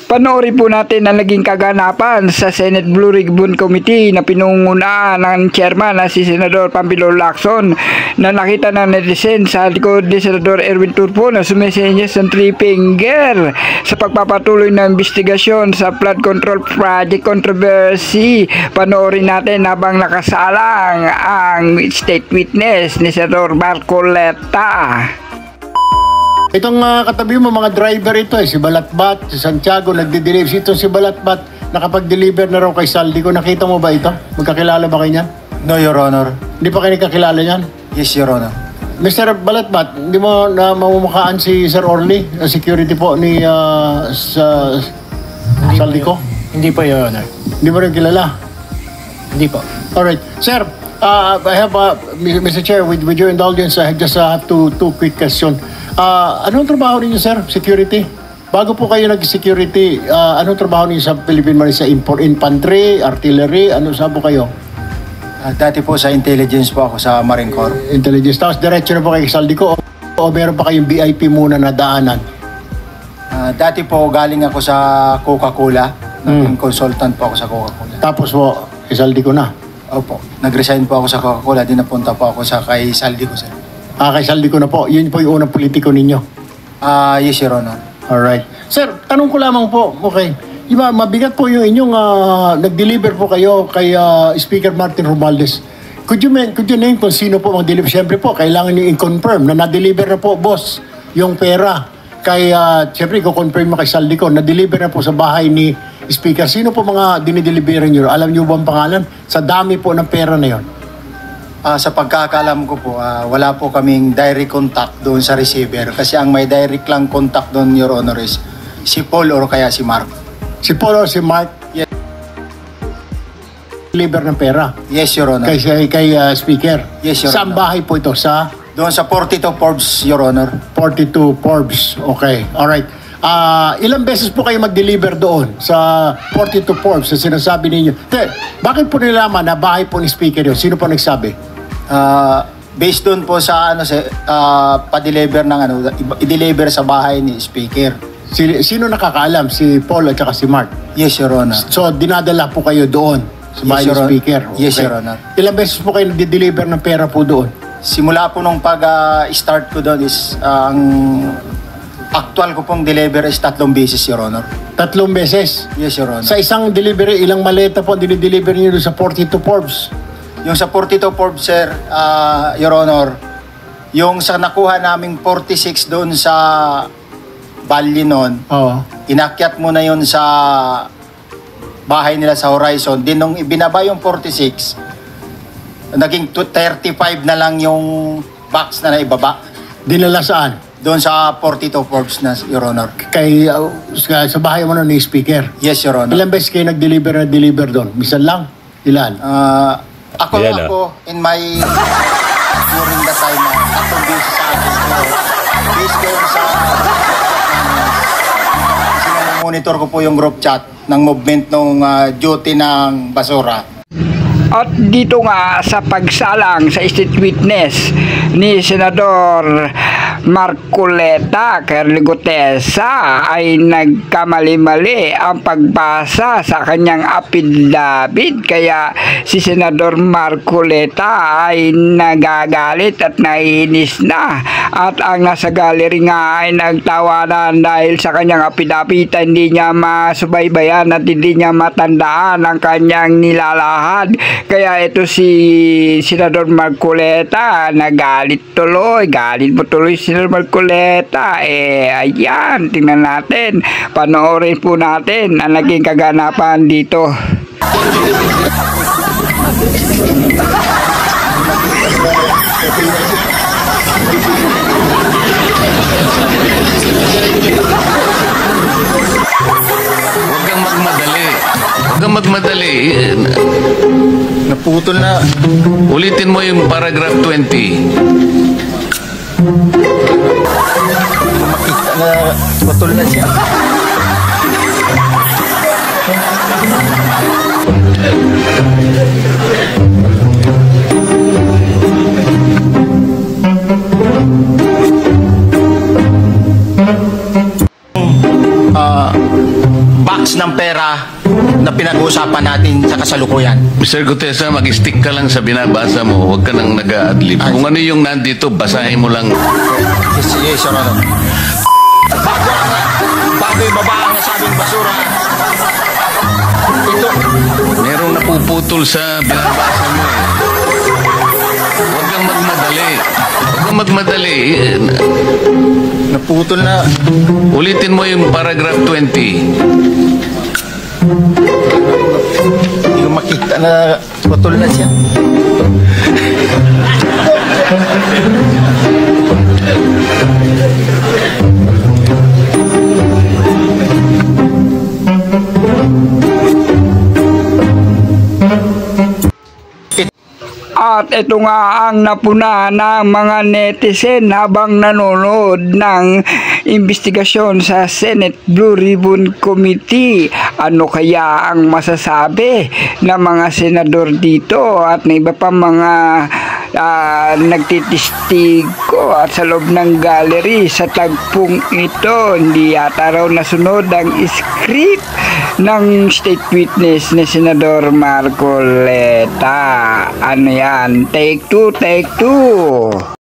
Panoorin po natin ang naging kaganapan sa Senate Blue Ribbon Committee na pinungunaan ng chairman na si Senador Pambilo Lacson na nakita ng netizen sa likod ni Senador Erwin Tulfo na sumisenyas ng three finger sa pagpapatuloy ng investigasyon sa flood control project controversy. Panoorin natin habang nakasalang ang state witness ni Senador Marcoleta. Itong katabi mo mga driver ito si Balatbat, si Santiago nagde-deliver. Ito si Balatbat nakapag-deliver na raw kay Saldico. Nakita mo ba ito? Magkakilala ba kayo niyan? No, Your Honor. Hindi pa kayo nakakilala niyan? Yes, Your Honor. Mr. Balatbat, hindi mo na mamumukhaan si Sir Orly, security po ni Saldico? Hindi po, Your Honor. Hindi mo rin kilala? Hindi po. Alright. Sir, I have, Mr. Chair, with your indulgence, I just have two quick questions. Anong trabaho ninyo, sir? Security? Bago po kayo nag-security, anong trabaho ninyo sa Philippine Marine? Sa infantry, artillery, ano saan po kayo? Dati po sa intelligence po ako sa Marine Corps. Intelligence. Tapos diretso na po kay Saldico o meron pa kayong VIP muna na daanan? Dati po galing ako sa Coca-Cola. Naging consultant po ako sa Coca-Cola. Tapos po, kay Saldico na? Opo. Nag-resign po ako sa Coca-Cola. Di napunta po ako sa kay Saldico, sir. Kay Saldico na po. Yun po yung unang politiko ninyo? Yes, Your Honor. Alright. Sir, tanong ko lamang po. Okay. Iba, mabigat po yung inyong nag-deliver po kayo kay Speaker Martin Romualdez. Could you name kung sino po mag-deliver? Siyempre po, kailangan nyo i-confirm na na-deliver na po, boss, yung pera. Kay, siyempre, i-confirm mo kay Saldico, na-deliver na po sa bahay ni Speaker. Sino po mga dinideliveran nyo? Alam nyo ba ang pangalan? Sa dami po ng pera na yon. Sa pagkakaalam ko po, wala po kaming direct contact doon sa receiver. Kasi ang may direct lang contact doon, Your Honor, is si Paul or kaya si Mark. Si Paul or si Mark? Yes. Deliver ng pera? Yes, Your Honor. Kay Speaker? Yes, Your Honor. Saan bahay po ito? Doon sa 42 Forbes, Your Honor. 42 Forbes. Okay. Alright. Ilang beses po kayo mag-deliver doon sa 42 Forbes na sinasabi ninyo? Bakit po nilaman na bahay po ni Speaker yun? Sino po nagsabi? Based doon po sa pa-deliver ng i-deliver sa bahay ni Speaker. Sino nakakaalam? Si Paul at saka si Mark? Yes, Your Honor. So, dinadala po kayo doon sa bahay ni Speaker? Yes, Your Honor. Ilang beses po kayo nag-deliver ng pera po doon? Simula po nung pag-start ko doon is ang actual ko pong deliver is 3 beses, Your Honor. 3 beses? Yes, Your Honor. Sa isang delivery, ilang maleta po dinideliver niyo doon sa 42 Forbes? Yung sa 42 Forbes, sir, Your Honor, yung sa nakuha naming 46 doon sa Bali noon, inakyat mo na yun sa bahay nila sa Horizon. Din nung ibinaba yung 46, naging 35 na lang yung box na naibaba. Dinala saan? Doon sa 42 Forbes na, Your Honor. Sa bahay mo na ni Speaker? Yes, Your Honor. Ilang beses kayo nag-deliver doon? Misan lang? Ilan? Ako in my during the time na 3 beses sa akin. Based doon sa monitor ko po yung group chat ng movement ng duty ng basura. At dito nga sa pagsalang sa state witness ni Senador Marcoleta Carligotesa ay nagkamali-mali ang pagbasa sa kanyang affidavit, kaya si Senador Marcoleta ay nagagalit at naiinis na, at ang nasa gallery nga ay nagtawanan dahil sa kanyang affidavit hindi niya masubaybayan at hindi niya matandaan ang kanyang nilalahad. Kaya ito si Senador Marcoleta nagalit tuloy, galit mo tuloy si Senador Marcoleta. Ayan, tingnan natin, panoorin po natin ang naging kaganapan dito. Huwag kang magmadali. Huwag kang magmadali. Naputol na. Ulitin mo yung paragraph 20. Putol na siya. box ng pera na pinag-uusapan natin sa kasalukuyan. Mr. Gutesa, mag-stick ka lang sa binabasa mo. Huwag ka nang nag-a-adlib. Kung ano yung nandito, basahin mo lang. Yes, Your Honor. Bago ibaba ang nasabing basura, ito, Merong napuputol sa binabasa mo eh. Huwag kang magmadali. Huwag kang magmadali. naputol na. Ulitin mo yung paragraph 20. Hindi ko makita na putol na siya. At ito nga ang napuna ng mga netizen habang nanonood ng investigasyon sa Senate Blue Ribbon Committee. Ano kaya ang masasabi ng mga senador dito at ng iba pa mga nagtitistigo at sa loob ng gallery sa tagpong ito? Hindi yata raw nasunod ang script ng state witness ni Senador Marcoleta. Ano yan? Take two, take two.